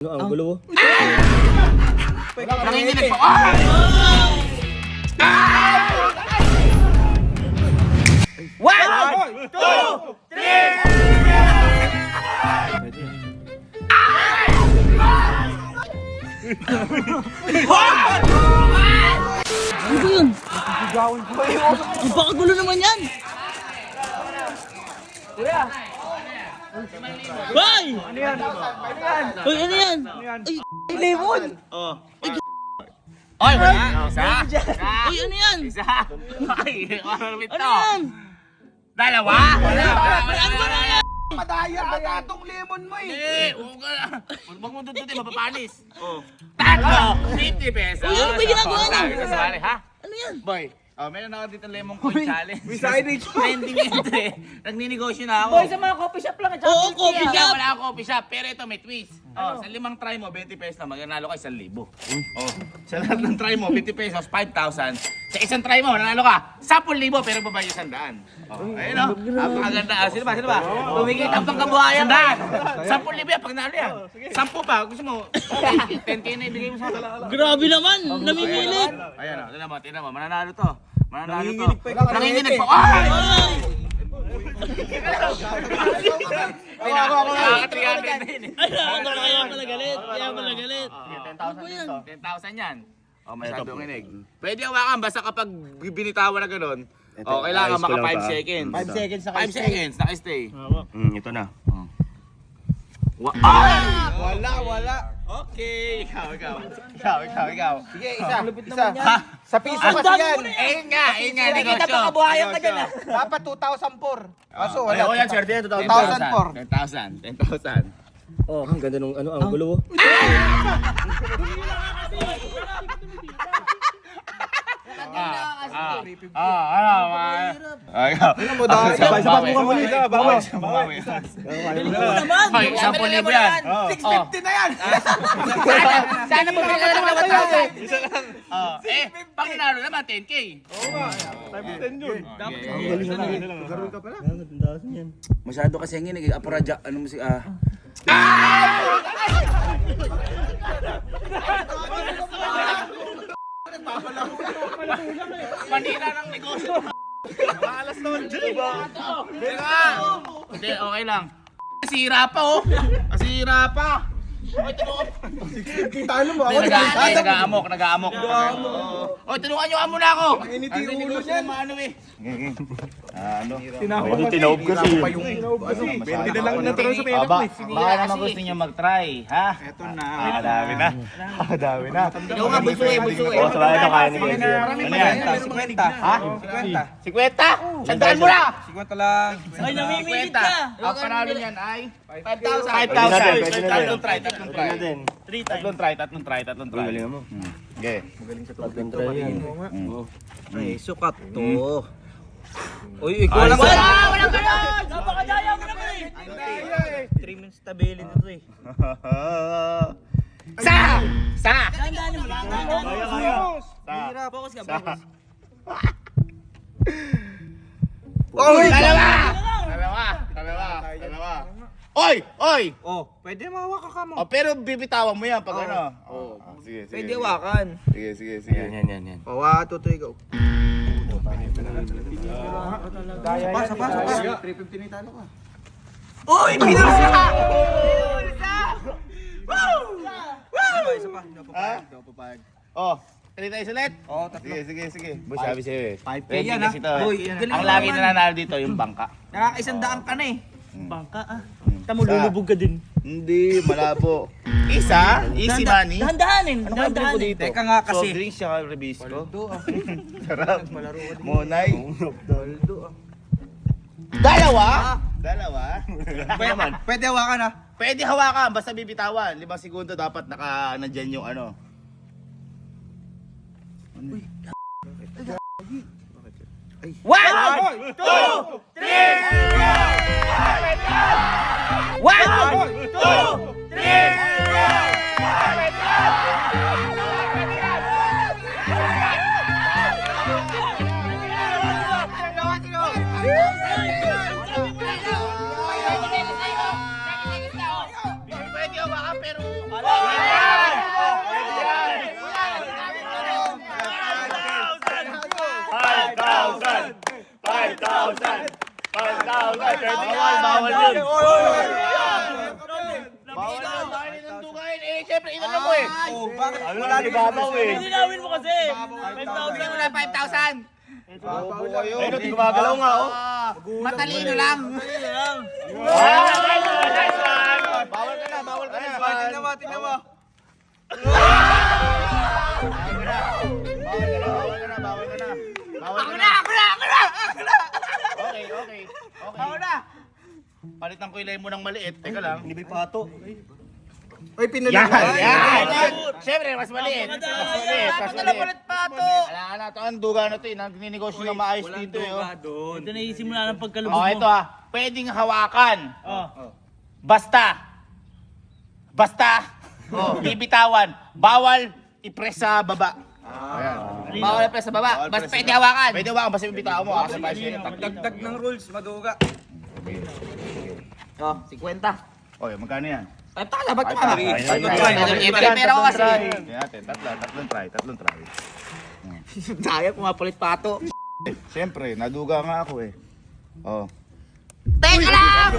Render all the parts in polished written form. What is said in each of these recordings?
Ano ang gulo? Nanginginig pa. One, two, three. Ano yun? Ang pakagulo naman yan! Bay! Ano yan? Uy, ano yan? Ay, lemon! Oy, wala. Isa. Uy, ano yan? Isa. Ay, ano Ano yan? Dalawa. Ano ba na yan? Madaya ata itong lemon mo eh. Huwag ka na. Huwag mo tututin, mapapanis. Tatlo. 50 pesos. Uy, ano ba ginagawa niyo? Sabi ko sa pare, ha? Ano yan? Boy, meron ako dito lemon coin challenge. May signage pa. Trending ito eh. Nagninegosyo na ako. Boy, sa mga coffee shop lang at saka Oo, coffee Wala, shop! wala akong coffee shop. Pero ito may twist. Sa limang try mo, 20 pesos na. Magnanalo ka 1,000. Sa lahat ng try mo, 50 pesos, 5,000. Sa isang try mo, nanalo ka 10,000 pero babayo 100. Ayun o. Napakaganda. Sino ba? Tumikit ang pangkabuhayan. 100. 10,000 yan pag nanalo yan. 10 pa. Gusto mo, 10K na ibigay mo sa akin. Grabe naman! Namimilit! Ayan o. Tignan mo. Mananalo to. Nanginginig pa. Nanginginig pa. Ay! Ay! Nakaka 300 na yun eh. Ay, kaya pala galit! Kaya pala galit! 10,000 yan. Masyadong inig. Pwede hawakan basta kapag binitawan na gano'n. Kailangan ayos ko maka lang 5 pa. seconds. 5 seconds na 5 seconds, naka-stay. Ito na. Wala. Okay. Ikaw. Sige, isa. Isa. Ha? Sa piso kasi yan. Ayun nga, negosyo. Nakikita pa kabuhayan ka dyan, ah. Dapat 2,004. Kaso wala. Yan, swerte yan. 2,004. 10,000. Oh, ang ganda nung ano ang gulo. Sabay mo muli. Galing mo naman! Ay, 10,000 yan. 650 na yan. Sana bumili ka lang ng tao eh. Pag nanalo naman, 10K. Masyado kasi ang inig, aparaja, ano mo si, Manira ng negosyo. Malas naman dyan. Hindi, okay lang. Nasira pa oh. Nasira pa. Oy, Talo mo. nag-aamok. Oy, tulungan nyo muna ako. Mainit yung ulo niyan. Ano eh. Ako tinaob kasi. Pwede na lang naturo sa pera. Baka naman gusto nyo mag-try, ha? Ito na. Dami na. Ikaw nga, bunso eh. Oh, sabay ito kaya ni Messi. Ano yan? 50. Ha? 50? Sandaan mo na! 50 lang. Ay, namimilit ka! Ang panalo niyan ay 5,000. Pwede na din. Tatlong try. Pwede din. Tatlong try. Galing mo. Okay. Tatlong try yan. Ay, sukat to. Uy, ikaw lang. Walang ganon! Napakadaya mo naman eh! 3 minutes stability to eh. Sa! Tandaan mo lang, tandaan mo. Focus ka, focus. Dalawa. Oy! Oh, pwede mawaka ka mo. Pero bibitawan mo yan pag ano. Sige. Pwede hawakan. Sige. Yan. Oh, 1, 2, 3, go. Sapa. 350 na talo ka. Uy! Pinasa! Isa pa. Oh, 3 tayo ulit. Oh, tatlo. Sige. Boy, sabi sa'yo eh. 5K Ready yan, kasi ha? to eh. Boy, galing Ang mo lagi naman. nananalo dito yung bangka. Nakakaisandaan ka na eh. Bangka ah. Tamo, lulubog ka din. Hindi, malabo. Isa, easy money. Dahan-dahanin, dahan-dahanin. Teka nga Soft kasi. drinks siya rebisco. Paldo ah. Sarap. Malaro ka din. Monay. Paldo ah. Dalawa. Pwede hawakan ah. Pwede hawakan, basta bibitawan. 5 segundo dapat nandyan yung ano. One, two, three! One, two, three! Pwede hawakan pero... Bawal yun. Bawal yun. Bawal yun ang dugain. Eh, syempre, inano mo eh. Bakit? Ano lang, ibabaw eh. Linawin mo kasi. Bigyan mo na 5,000. Babaw kayo. Ayun, di gumagalaw nga oh. Matalino lang. Bawal ka na, bawal ka na. Tingnan mo, tingnan mo. Ako na! Okay. Ako na! Palitan ko yung lemon ng maliit. Teka lang. Hindi may pato. Uy, pinalik Yan! mo. Yan! Siyempre, mas maliit. Mas maliit. Mas maliit. pato. Ala, ito ang duga na ito eh. Ninegosyo ng maayos dito eh. Ito na isimula ng pagkalubog Oh, mo. ito ah. Pwedeng hawakan. Oh. Basta. Bibitawan. Bawal i-press sa baba. Bawal pa sa baba. Basta pwede hawakan. Pwede hawakan, basta bibitawan mo. Kasi pa siya. Dagdag ng rules, maduga. Oh, 50. Oy, magkano yan? Ay, taka, ba't ka? Pera ko kasi. Tatlong try. Sayang, pumapalit pato. Siyempre, naduga nga ako eh. Oh. Teka lang!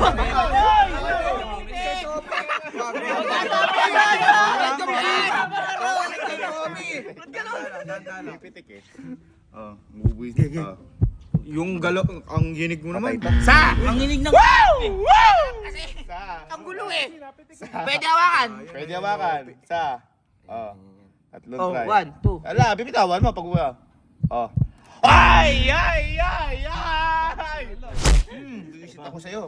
Pitik eh. Oh, bubuis. Oh. Yung galo, ang yinig mo naman. Sa! Ang hinig ng... Kasi, Sa! ang gulo eh. Pwede hawakan. Pwede hawakan. Sa! Oh. Tatlong Oh, try. 1, 2. Ala, bibitawan mo pag uwa. Oh. Ay! Visit ako sa'yo.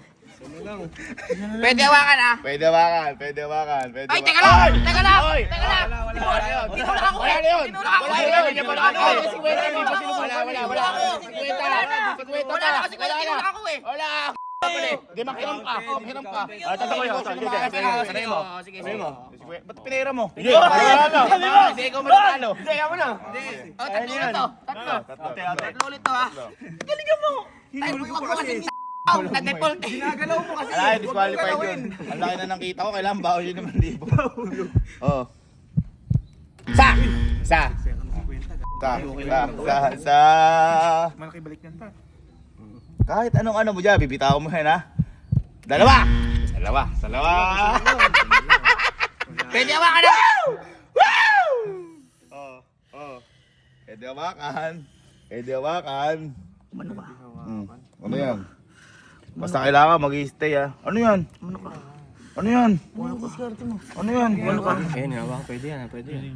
Pwede hawakan ah. Pwede hawakan. Ay, teka lang! Teka lang! Oy! Teka lang! Wala yun. Tinulak ako eh! Wala yun. Tinulak ako Wala eh! yun. Wala yun. Wala ako! Wala na kasi kaya tinulak ako eh! Wala. Di makiram ka. Makiram ka. Tatlo kayo. Sanay mo. Sige. Ba't pinera mo? Hindi, wala. Hindi, ikaw matalo. Hindi, ako na. Oh, tatlo ulit to. Tatlo. Tatlo ulit to ah. Galingan mo! Tayo mo wag mo kasi na-default eh. Alay, disqualified yun. Ang laki na nakita ko, kailangan bawas yun naman libo. Oo. Sa! Malaki balik yan pa. Kahit anong ano mo dyan, bibitaw mo yan ha. Dalawa! Pwede hawakan na! Pwede hawakan. Ano yan? Basta kailangan mag-i-stay ha. Ano yan? Ayun, hawa ka. Pwede yan.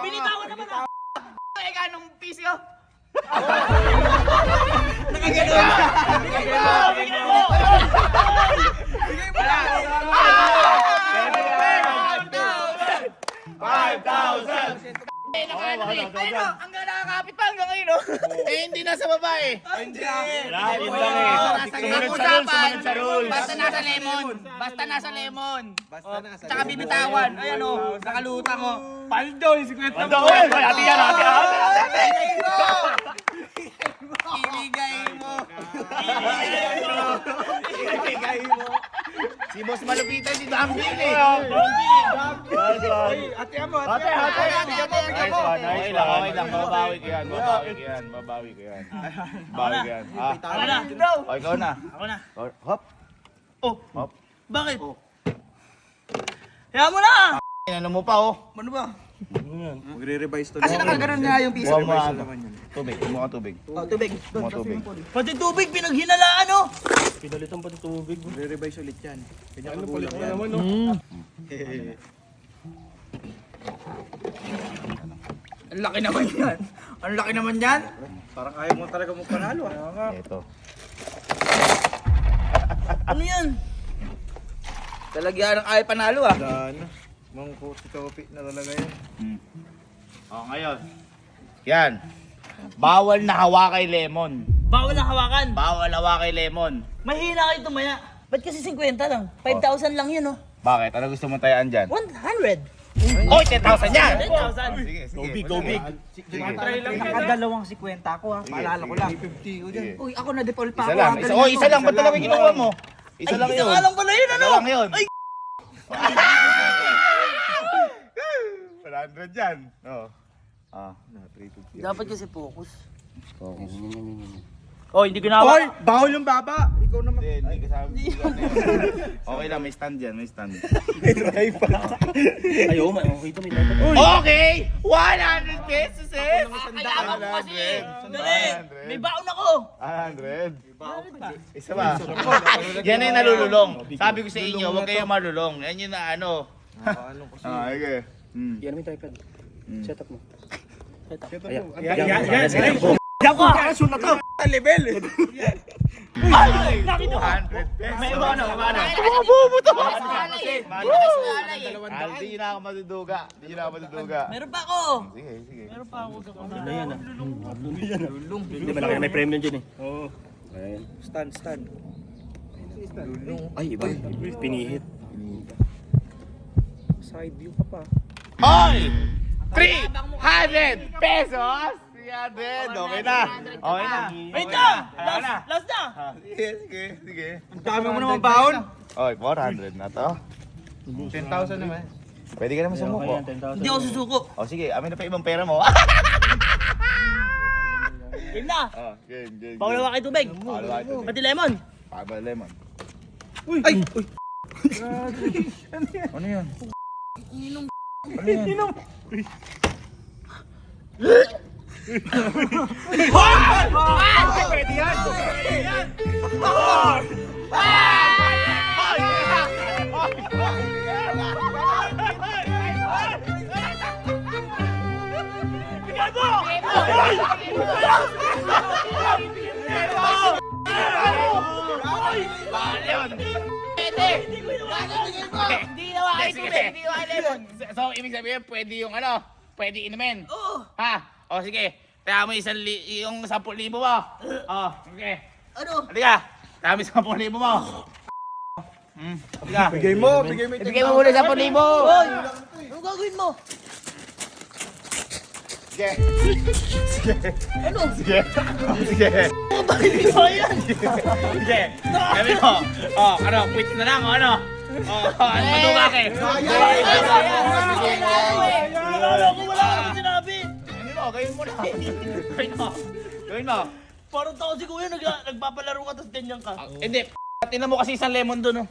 Binitawan naman ah! Eka, anong PC ko? Ayun o, hanggang nakakapit pa hanggang ngayon o. Eh, hindi nasa babae. Yun lang eh. Sumunod sa rules. Basta nasa lemon. Tsaka bibitawan. Ayan o, nakalutang o. Paldo, hati yan. Si Boss Malupitan, si Dambin eh. Ate mo, Ate. Okay lang. Mababawi ko yan. Ako na! O, ikaw na. Ako na! Hop. Oh! Bakit? Kaya mo na! Ano mo pa oh. Ano ba? Magre-revise to. Kasi nakaganon nga yung PC. Buwan mo ano. Tubig. Kumuha ka tubig. Oh, tubig. Kumuha tubig. Pati tubig pinaghinalaan oh! Pinalitan pa ng tubig. Magre-revise ulit yan. Kanya Ano kagulang palit yan. naman, no? Ang laki naman yan. Parang ayaw mo talaga magpanalo. Ito. Ano yan? Talagyan ng ay panalo ah. Dan. Mang kopi na talaga yan. O, ngayon. Yan. Bawal na hawakay lemon. Bawal na hawakan. Bawal hawakay lemon. Mahina kayo tumaya. Ba't kasi 50 lang? 5,000 lang yun oh. Bakit? Ano gusto mo tayaan dyan? 100. Oy, 10,000 yan! 10,000. Sige, sige. Go big. Nakadalawang 50 ako ha. Paalala ko lang. 50 ko dyan. Uy, ako na default pa Isa ako. lang. Isa, oh, isa lang. Ba't dalawa yung kinuha mo? Isa lang yun. Isa lang pala yun, ano? Isa lang yun. Ay, 100 yan. Oo. Ah, 350. dapat kasi focus. Oh, hindi ginawa. Hoy, bawal yung baba. Ikaw naman. Hindi kasama. Okay lang, may stand yan. May stand. Ayaw, okay ito, may dapat. Okay! 100 pesos eh! Kailangan ko kasi. 100. Dali, may baon ako. 100. Isa ba? Yan ay nalululong. Sabi ko sa inyo, huwag kayong malulong. Yan yung na ano. Ah, okay. Yan may tripod. Setup mo. Setup. Yan. Yan ko, kaso na to. Level. Ay! Nakita ko! 100 pesos. May iba ano? Bubo to! Hindi na ako maduduga. Hindi na ako maduduga. Meron pa ako! Sige, sige. Meron pa ako. Ano yan ah? Lulong. Hindi, malaki na may premium dyan eh. Oo. Stand. Ay, iba. Pinihit. Side view ka pa. Hoy! 300 pesos! 300! Okay na! Okay na! Wait lang! Last na! Sige, sige, sige. Ang dami mo naman baon. Okay, 400 na to. 10,000 naman. Pwede ka naman sumuko. Hindi ako susuko. O sige, amin na pa ibang pera mo. Game na! Oh, game, game. Bawal na kayo tubig. Bawal na kayo tubig. Pati lemon. Pabal lemon. Ay! Ano yun? Pwede yan! Hindi na kayo tubig! Hindi na kayo lemon! So, ibig sabihin, pwede yung ano? Pwede inumin? Oo. Ha? O sige, kaya mo yung 10,000 mo. O, okay. Ano? Halika, kaya mo yung 10,000 mo. Halika. Bigay mo, bigay mo. Ibigay mo muna 10,000. Hoy! Ano gagawin mo? Sige. Ano? Sige. Sige. Bakit hindi ko yan? Sige, sabi mo. O, ano, quit na lang, o ano? O, ano maduga ka eh? Wala akong sinabi. Ano mo, gawin mo na. Gawin mo. Gawin mo. Parang tao si kuya, nagpapalaro ka tapos ganyan ka. Hindi, tinan mo kasi isang lemon dun, oh.